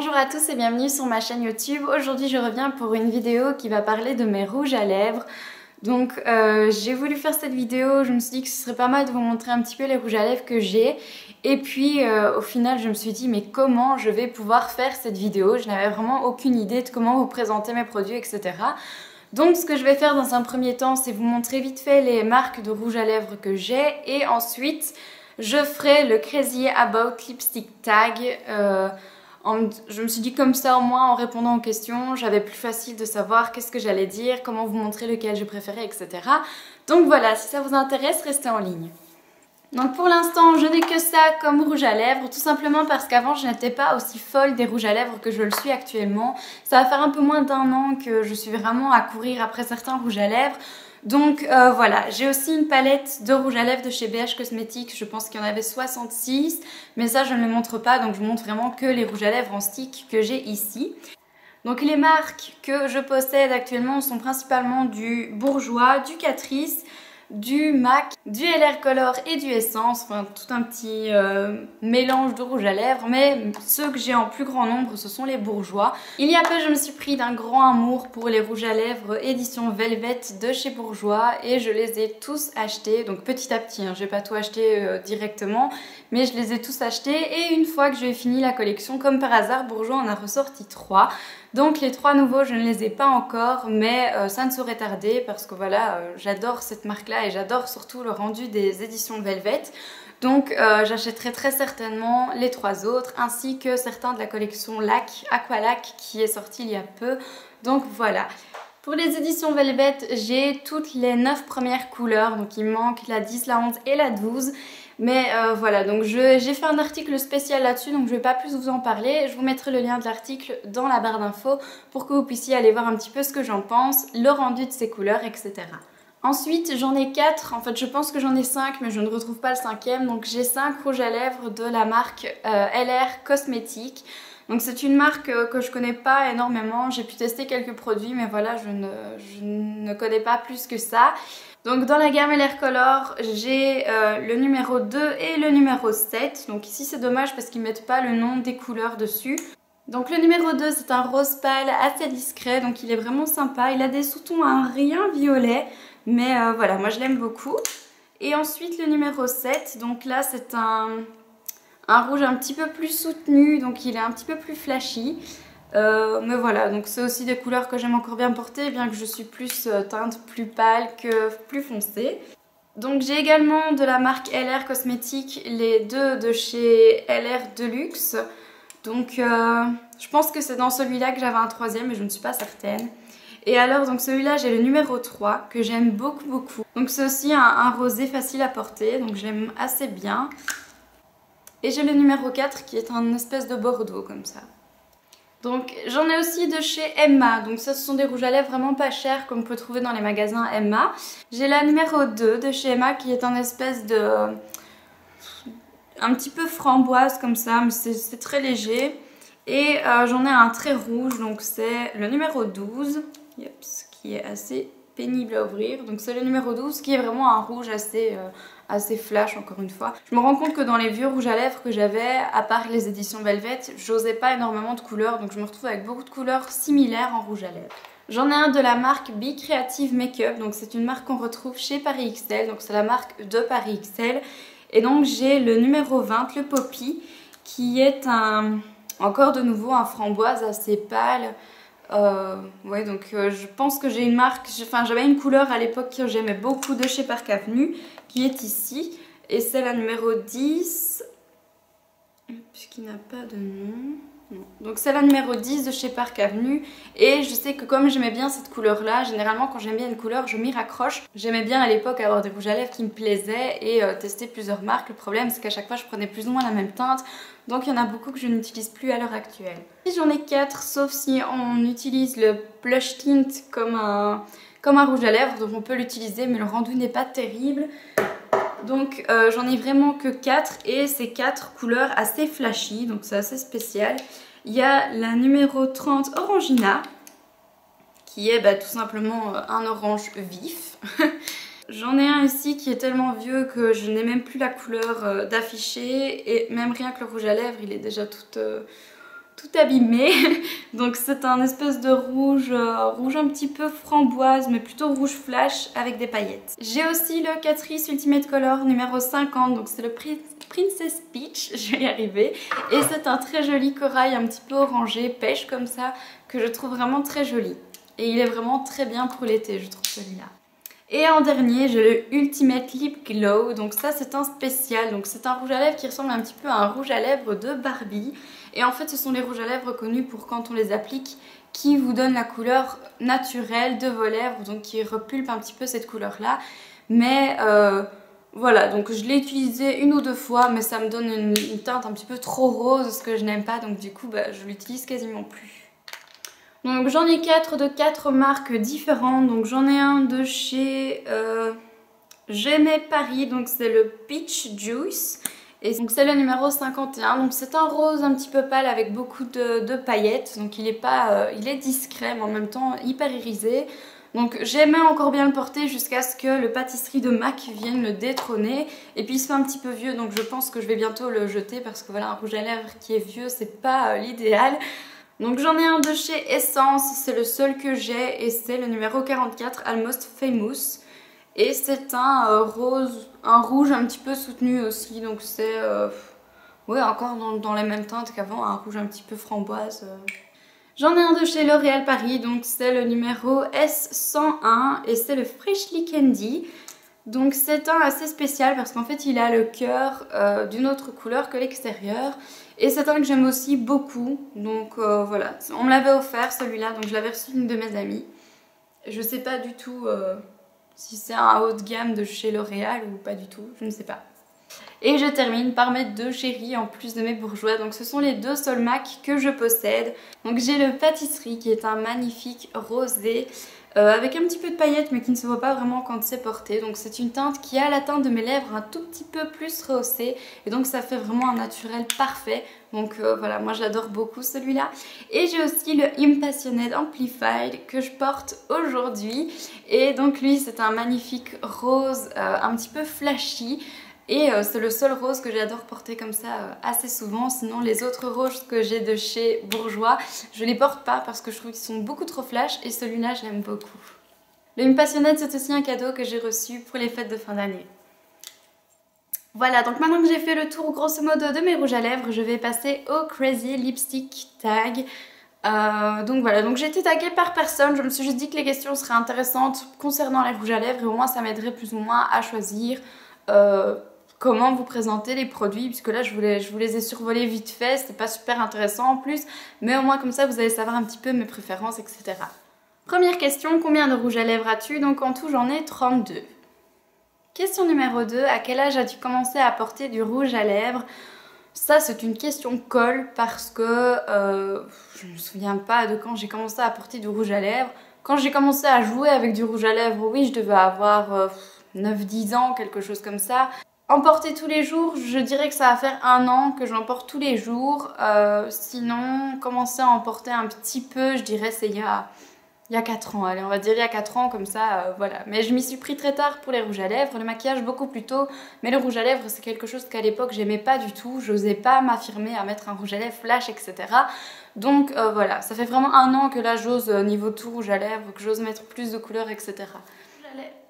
Bonjour à tous et bienvenue sur ma chaîne YouTube. Aujourd'hui je reviens pour une vidéo qui va parler de mes rouges à lèvres. Donc j'ai voulu faire cette vidéo, je me suis dit que ce serait pas mal de vous montrer un petit peu les rouges à lèvres que j'ai. Et puis au final je me suis dit mais comment je vais pouvoir faire cette vidéo? Je n'avais vraiment aucune idée de comment vous présenter mes produits, etc. Donc ce que je vais faire dans un premier temps, c'est vous montrer vite fait les marques de rouge à lèvres que j'ai. Et ensuite je ferai le Crazy About Lipstick Tag. Je me suis dit comme ça, au moins en répondant aux questions, j'avais plus facile de savoir qu'est-ce que j'allais dire, comment vous montrer lequel je préférais, etc. Donc voilà, si ça vous intéresse, restez en ligne. Donc pour l'instant, je n'ai que ça comme rouge à lèvres, tout simplement parce qu'avant, je n'étais pas aussi folle des rouges à lèvres que je le suis actuellement. Ça va faire un peu moins d'1 an que je suis vraiment à courir après certains rouges à lèvres. Donc voilà, j'ai aussi une palette de rouge à lèvres de chez BH Cosmetics, je pense qu'il y en avait 66, mais ça je ne le montre pas, donc je vous montre vraiment que les rouges à lèvres en stick que j'ai ici. Donc les marques que je possède actuellement sont principalement du Bourjois, du Catrice, du MAC, du LR Color et du Essence, enfin tout un petit mélange de rouge à lèvres, mais ceux que j'ai en plus grand nombre ce sont les Bourjois. Il y a peu je me suis pris d'un grand amour pour les rouges à lèvres édition Velvet de chez Bourjois et je les ai tous achetés, donc petit à petit, hein, je vais pas tout acheter directement, mais je les ai tous achetés et une fois que j'ai fini la collection, comme par hasard, Bourjois en a ressorti 3. Donc les 3 nouveaux je ne les ai pas encore, mais ça ne saurait tarder parce que voilà, j'adore cette marque là et j'adore surtout le rendu des éditions Velvet. Donc j'achèterai très certainement les 3 autres ainsi que certains de la collection Lac, Aqualac qui est sorti il y a peu. Donc voilà. Pour les éditions Velvet, j'ai toutes les 9 premières couleurs, donc il me manque la 10, la 11 et la 12. Mais voilà, donc j'ai fait un article spécial là-dessus, donc je ne vais pas plus vous en parler. Je vous mettrai le lien de l'article dans la barre d'infos pour que vous puissiez aller voir un petit peu ce que j'en pense, le rendu de ces couleurs, etc. Ensuite, j'en ai 4, en fait je pense que j'en ai 5, mais je ne retrouve pas le 5e. Donc j'ai 5 rouges à lèvres de la marque LR Cosmetics. Donc c'est une marque que je connais pas énormément, j'ai pu tester quelques produits, mais voilà, je ne connais pas plus que ça. Donc dans la gamme LR Color, j'ai le numéro 2 et le numéro 7. Donc ici c'est dommage parce qu'ils ne mettent pas le nom des couleurs dessus. Donc le numéro 2 c'est un rose pâle assez discret, donc il est vraiment sympa. Il a des sous-tons à un rien violet, mais voilà, moi je l'aime beaucoup. Et ensuite le numéro 7, donc là c'est un rouge un petit peu plus soutenu, donc il est un petit peu plus flashy. Mais voilà, donc c'est aussi des couleurs que j'aime encore bien porter, bien que je suis plus teinte plus pâle que plus foncée. Donc j'ai également de la marque LR Cosmetics les 2 de chez LR Deluxe. Donc je pense que c'est dans celui-là que j'avais un 3e, mais je ne suis pas certaine. Et alors donc celui-là j'ai le numéro 3 que j'aime beaucoup beaucoup. Donc c'est aussi un rosé facile à porter, donc j'aime assez bien. Et j'ai le numéro 4 qui est un espèce de bordeaux comme ça. Donc j'en ai aussi de chez Emma, donc ça ce sont des rouges à lèvres vraiment pas chers comme on peut trouver dans les magasins Emma. J'ai la numéro 2 de chez Emma qui est un espèce de... un petit peu framboise comme ça, mais c'est très léger. Et j'en ai un très rouge, donc c'est le numéro 12, qui est assez pénible à ouvrir. Donc c'est le numéro 12 qui est vraiment un rouge assez flash encore une fois. Je me rends compte que dans les vieux rouges à lèvres que j'avais, à part les éditions Velvet, j'osais pas énormément de couleurs, donc je me retrouve avec beaucoup de couleurs similaires en rouge à lèvres. J'en ai un de la marque Be Creative Makeup, donc c'est une marque qu'on retrouve chez Paris XL, donc c'est la marque de Paris XL. Et donc j'ai le numéro 20, le Poppy, qui est encore de nouveau un framboise assez pâle. Ouais, donc je pense que j'ai une marque, j'avais une couleur à l'époque que j'aimais beaucoup de chez Park Avenue, qui est ici, et c'est la numéro 10, puisqu'il n'a pas de nom. Non. Donc c'est la numéro 10 de chez Park Avenue, et je sais que comme j'aimais bien cette couleur là, généralement quand j'aime bien une couleur je m'y raccroche. J'aimais bien à l'époque avoir des rouges à lèvres qui me plaisaient et tester plusieurs marques. Le problème c'est qu'à chaque fois je prenais plus ou moins la même teinte, donc il y en a beaucoup que je n'utilise plus à l'heure actuelle. J'en ai 4, sauf si on utilise le blush tint comme un rouge à lèvres, donc on peut l'utiliser mais le rendu n'est pas terrible. Donc j'en ai vraiment que 4 et c'est 4 couleurs assez flashy, donc c'est assez spécial. Il y a la numéro 30 Orangina, qui est tout simplement un orange vif. J'en ai un ici qui est tellement vieux que je n'ai même plus la couleur d'afficher, et même rien que le rouge à lèvres il est déjà tout abîmé. Donc c'est un espèce de rouge, rouge un petit peu framboise, mais plutôt rouge flash avec des paillettes. J'ai aussi le Catrice Ultimate Color numéro 50, donc c'est le Princess Peach, je vais y arriver. Et c'est un très joli corail un petit peu orangé, pêche comme ça, que je trouve vraiment très joli. Et il est vraiment très bien pour l'été, je trouve celui-là. Et en dernier, j'ai le Ultimate Lip Glow, donc ça c'est un spécial, donc c'est un rouge à lèvres qui ressemble un petit peu à un rouge à lèvres de Barbie. Et en fait ce sont les rouges à lèvres connus pour quand on les applique, qui vous donnent la couleur naturelle de vos lèvres, donc qui repulpent un petit peu cette couleur là. Mais voilà, donc je l'ai utilisé une ou deux fois, mais ça me donne une teinte un petit peu trop rose, ce que je n'aime pas, donc du coup je l'utilise quasiment plus. Donc j'en ai 4 de 4 marques différentes, donc j'en ai un de chez J'aimais Paris, donc c'est le Peach Juice, et donc c'est le numéro 51, donc c'est un rose un petit peu pâle avec beaucoup de paillettes, donc il est discret mais en même temps hyper irisé. Donc j'aimais encore bien le porter jusqu'à ce que le pâtisserie de MAC vienne le détrôner, et puis il se fait un petit peu vieux, donc je pense que je vais bientôt le jeter parce que voilà, un rouge à lèvres qui est vieux c'est pas l'idéal. Donc j'en ai un de chez Essence, c'est le seul que j'ai et c'est le numéro 44, Almost Famous. Et c'est un rouge un petit peu soutenu aussi, donc c'est ouais, encore dans les mêmes teintes qu'avant, un rouge un petit peu framboise. J'en ai un de chez L'Oréal Paris, donc c'est le numéro S101 et c'est le Freshly Candy. Donc c'est un assez spécial parce qu'en fait il a le cœur d'une autre couleur que l'extérieur. Et c'est un que j'aime aussi beaucoup, donc voilà, on me l'avait offert celui-là, donc je l'avais reçu d'une de mes amies. Je sais pas du tout si c'est un haut de gamme de chez L'Oréal ou pas du tout, je ne sais pas. Et je termine par mes deux chéris en plus de mes bourgeois, donc ce sont les deux seuls MAC que je possède. Donc j'ai le Pâtisserie qui est un magnifique rosé avec un petit peu de paillettes mais qui ne se voit pas vraiment quand c'est porté. Donc c'est une teinte qui a la teinte de mes lèvres un tout petit peu plus rehaussée et donc ça fait vraiment un naturel parfait. Donc voilà, moi j'adore beaucoup celui-là. Et j'ai aussi le Impassioned Amplified que je porte aujourd'hui. Et donc lui c'est un magnifique rose un petit peu flashy. Et c'est le seul rose que j'adore porter comme ça assez souvent. Sinon les autres roses que j'ai de chez Bourjois, je les porte pas parce que je trouve qu'ils sont beaucoup trop flash et celui-là je l'aime beaucoup. Le Impassioned c'est aussi un cadeau que j'ai reçu pour les fêtes de fin d'année. Voilà, donc maintenant que j'ai fait le tour grosso modo de mes rouges à lèvres, je vais passer au Crazy Lipstick Tag. Donc voilà, donc j'ai été taguée par personne, je me suis juste dit que les questions seraient intéressantes concernant les rouges à lèvres et au moins ça m'aiderait plus ou moins à choisir comment vous présenter les produits, puisque là je vous les ai survolés vite fait, c'était pas super intéressant en plus, mais au moins comme ça vous allez savoir un petit peu mes préférences, etc. Première question, combien de rouges à lèvres as-tu? Donc en tout j'en ai 32. Question numéro 2, à quel âge as-tu commencé à porter du rouge à lèvres? Ça c'est une question colle parce que je ne me souviens pas de quand j'ai commencé à porter du rouge à lèvres. Quand j'ai commencé à jouer avec du rouge à lèvres, oui je devais avoir 9-10 ans, quelque chose comme ça. En porter tous les jours, je dirais que ça va faire 1 an que j'en porte tous les jours. Sinon, commencer à en porter un petit peu, je dirais c'est il y a 4 ans. Allez, on va dire il y a 4 ans, comme ça, voilà. Mais je m'y suis pris très tard pour les rouges à lèvres, le maquillage beaucoup plus tôt. Mais le rouge à lèvres, c'est quelque chose qu'à l'époque, j'aimais pas du tout. J'osais pas m'affirmer à mettre un rouge à lèvres flash, etc. Donc voilà, ça fait vraiment 1 an que là, j'ose, niveau tout rouge à lèvres, que j'ose mettre plus de couleurs, etc.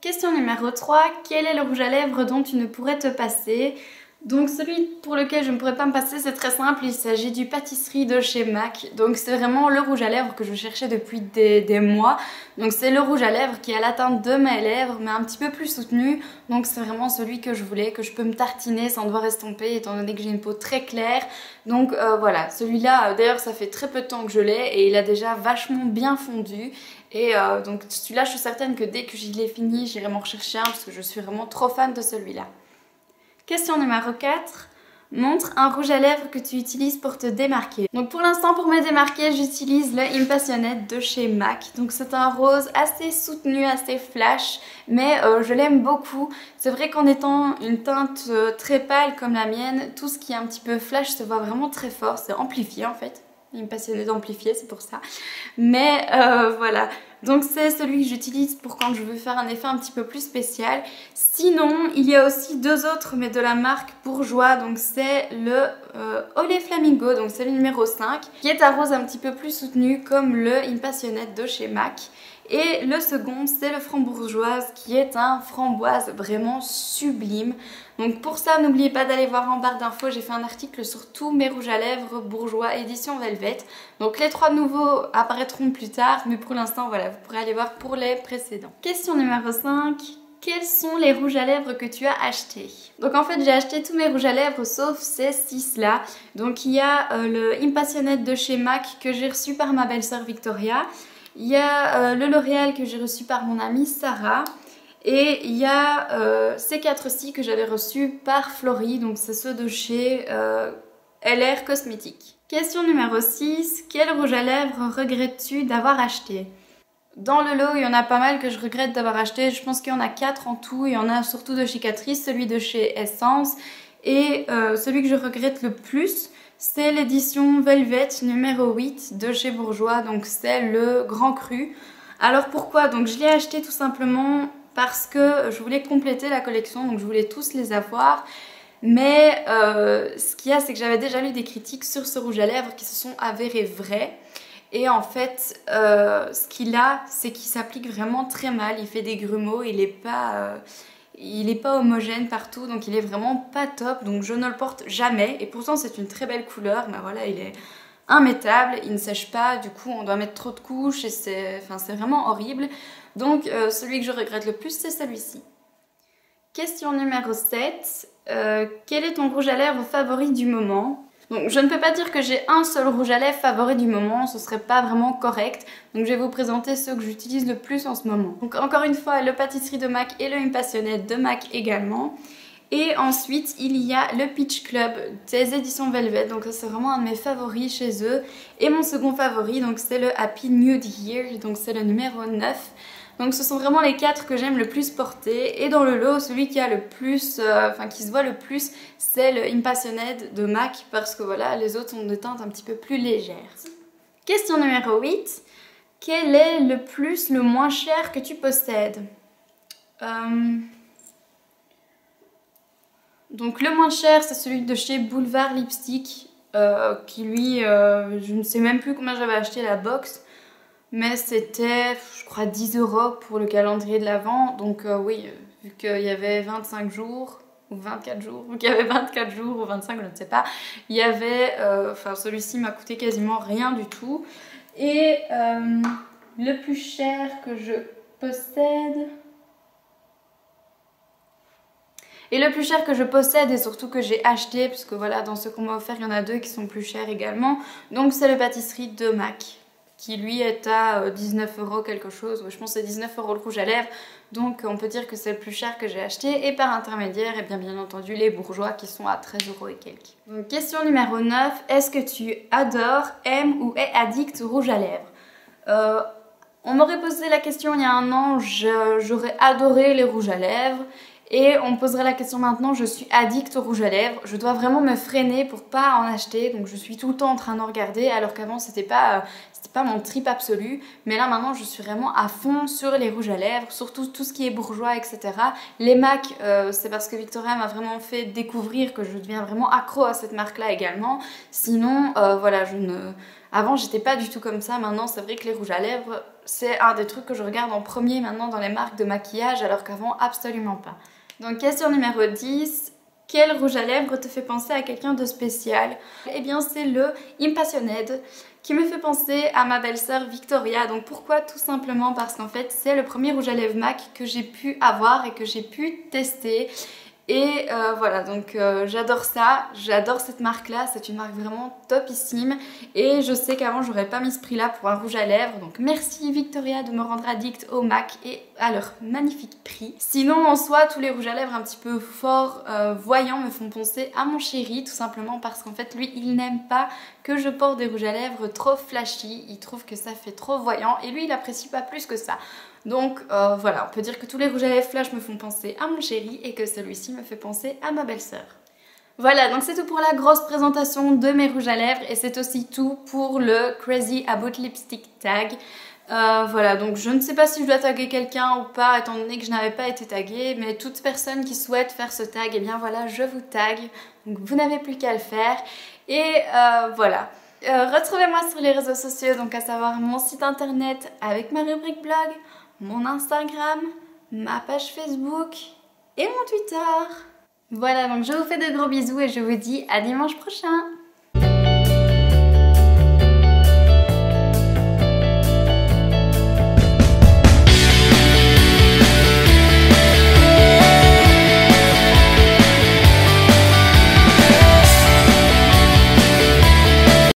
Question numéro 3, quel est le rouge à lèvres dont tu ne pourrais te passer? Donc celui pour lequel je ne pourrais pas me passer, c'est très simple, il s'agit du Pâtisserie de chez MAC. Donc c'est vraiment le rouge à lèvres que je cherchais depuis des mois. Donc c'est le rouge à lèvres qui a la teinte de mes lèvres mais un petit peu plus soutenu. Donc c'est vraiment celui que je voulais, que je peux me tartiner sans devoir estomper étant donné que j'ai une peau très claire. Donc voilà, celui-là d'ailleurs ça fait très peu de temps que je l'ai et il a déjà vachement bien fondu. Et donc celui-là je suis certaine que dès que je l'ai fini j'irai m'en rechercher un parce que je suis vraiment trop fan de celui-là. Question numéro 4. Montre un rouge à lèvres que tu utilises pour te démarquer. Donc pour l'instant pour me démarquer j'utilise le Impassioned de chez MAC. Donc c'est un rose assez soutenu, assez flash mais je l'aime beaucoup. C'est vrai qu'en étant une teinte très pâle comme la mienne, tout ce qui est un petit peu flash se voit vraiment très fort, c'est amplifié en fait. Impassioned amplifié, c'est pour ça. Mais voilà, Donc c'est celui que j'utilise pour quand je veux faire un effet un petit peu plus spécial. Sinon, il y a aussi deux autres, mais de la marque Bourjois. Donc c'est le Olé Flamingo, donc c'est le numéro 5, qui est un rose un petit peu plus soutenu comme le Impassionate de chez MAC. Et le second, c'est le Frambourgeoise, qui est un framboise vraiment sublime. Donc pour ça, n'oubliez pas d'aller voir en barre d'infos, j'ai fait un article sur tous mes rouges à lèvres Bourjois édition Velvet. Donc les 3 nouveaux apparaîtront plus tard, mais pour l'instant, voilà, vous pourrez aller voir pour les précédents. Question numéro 5. Quels sont les rouges à lèvres que tu as achetés? Donc en fait j'ai acheté tous mes rouges à lèvres sauf ces 6 là. Donc il y a le Impassionate de chez MAC que j'ai reçu par ma belle-sœur Victoria. Il y a le L'Oréal que j'ai reçu par mon amie Sarah. Et il y a ces 4-ci que j'avais reçus par Florie. Donc c'est ceux de chez LR Cosmétiques. Question numéro 6. Quel rouge à lèvres regrettes-tu d'avoir acheté? Dans le lot, il y en a pas mal que je regrette d'avoir acheté. Je pense qu'il y en a 4 en tout. Il y en a surtout de chez Catrice, celui de chez Essence. Et celui que je regrette le plus, c'est l'édition Velvet numéro 8 de chez Bourjois. Donc c'est le Grand Cru. Alors pourquoi? Donc je l'ai acheté tout simplement parce que je voulais compléter la collection. Donc je voulais tous les avoir. Mais ce qu'il y a, c'est que j'avais déjà lu des critiques sur ce rouge à lèvres qui se sont avérées vraies. Et en fait, ce qu'il a, c'est qu'il s'applique vraiment très mal. Il fait des grumeaux, il est pas homogène partout, donc il est vraiment pas top. Donc je ne le porte jamais. Et pourtant, c'est une très belle couleur. Mais voilà, il est immettable, il ne sèche pas. Du coup, on doit mettre trop de couches et c'est vraiment horrible. Donc celui que je regrette le plus, c'est celui-ci. Question numéro 7. Quel est ton rouge à lèvres favori du moment? Donc je ne peux pas dire que j'ai un seul rouge à lèvres favori du moment, ce serait pas vraiment correct. Donc je vais vous présenter ceux que j'utilise le plus en ce moment. Donc encore une fois, le Pâtisserie de MAC et le Impassionate de MAC également. Et ensuite, il y a le Peach Club des éditions Velvet, donc c'est vraiment un de mes favoris chez eux. Et mon second favori, donc c'est le Happy Nude Year, donc c'est le numéro 9. Donc ce sont vraiment les 4 que j'aime le plus porter. Et dans le lot, celui qui a le plus, qui se voit le plus, c'est le Impassionate de MAC parce que voilà, les autres ont des teintes un petit peu plus légères. Question numéro 8. Quel est le moins cher que tu possèdes? Donc le moins cher, c'est celui de chez Boulevard Lipstick, qui lui, je ne sais même plus combien j'avais acheté la box. Mais c'était, je crois, 10 € pour le calendrier de l'Avent. Donc oui, vu qu'il y avait 25 jours ou 24 jours, vu qu'il y avait 24 jours ou 25, je ne sais pas, il y avait, celui-ci m'a coûté quasiment rien du tout. Et le plus cher que je possède... Et le plus cher que je possède et surtout que j'ai acheté, parce que voilà, dans ceux qu'on m'a offert, il y en a 2 qui sont plus chers également. Donc c'est le Pâtisserie de MAC, qui lui est à 19 € quelque chose. Je pense que c'est 19 € le rouge à lèvres. Donc on peut dire que c'est le plus cher que j'ai acheté. Et par intermédiaire, et bien entendu, les Bourjois qui sont à 13 € et quelques. Donc question numéro 9. Est-ce que tu adores, aimes ou es addict au rouge à lèvres? On m'aurait posé la question il y a un an, j'aurais adoré les rouges à lèvres. Et on me poserait la question maintenant, je suis addict au rouge à lèvres. Je dois vraiment me freiner pour pas en acheter. Donc je suis tout le temps en train d'en regarder alors qu'avant c'était pas mon trip absolu. Mais là maintenant je suis vraiment à fond sur les rouges à lèvres, surtout tout ce qui est Bourjois, etc. Les MAC, c'est parce que Victoria m'a vraiment fait découvrir que je deviens vraiment accro à cette marque-là également. Sinon, voilà, avant j'étais pas du tout comme ça. Maintenant c'est vrai que les rouges à lèvres, c'est un des trucs que je regarde en premier maintenant dans les marques de maquillage alors qu'avant absolument pas. Donc question numéro 10, quel rouge à lèvres te fait penser à quelqu'un de spécial? Eh bien c'est le Impassionate qui me fait penser à ma belle-sœur Victoria. Donc pourquoi? Tout simplement parce qu'en fait c'est le premier rouge à lèvres MAC que j'ai pu avoir et que j'ai pu tester. Et voilà, donc j'adore ça, j'adore cette marque-là, c'est une marque vraiment topissime. Et je sais qu'avant, j'aurais pas mis ce prix-là pour un rouge à lèvres. Donc merci Victoria de me rendre addict au MAC et à leur magnifique prix. Sinon, en soi, tous les rouges à lèvres un petit peu forts, voyants, me font penser à mon chéri. Tout simplement parce qu'en fait, lui, il n'aime pas que je porte des rouges à lèvres trop flashy. Il trouve que ça fait trop voyant et lui, il apprécie pas plus que ça. Donc voilà, on peut dire que tous les rouges à lèvres flash me font penser à mon chéri et que celui-ci me fait penser à ma belle-sœur. Voilà, donc c'est tout pour la grosse présentation de mes rouges à lèvres et c'est aussi tout pour le Crazy About Lipstick Tag. Voilà, donc je ne sais pas si je dois taguer quelqu'un ou pas, étant donné que je n'avais pas été taguée, mais toute personne qui souhaite faire ce tag, eh bien voilà, je vous tag. Donc vous n'avez plus qu'à le faire. Et voilà. Retrouvez-moi sur les réseaux sociaux, donc à savoir mon site internet avec ma rubrique blog, mon Instagram, ma page Facebook et mon Twitter. Voilà, donc je vous fais de gros bisous et je vous dis à dimanche prochain.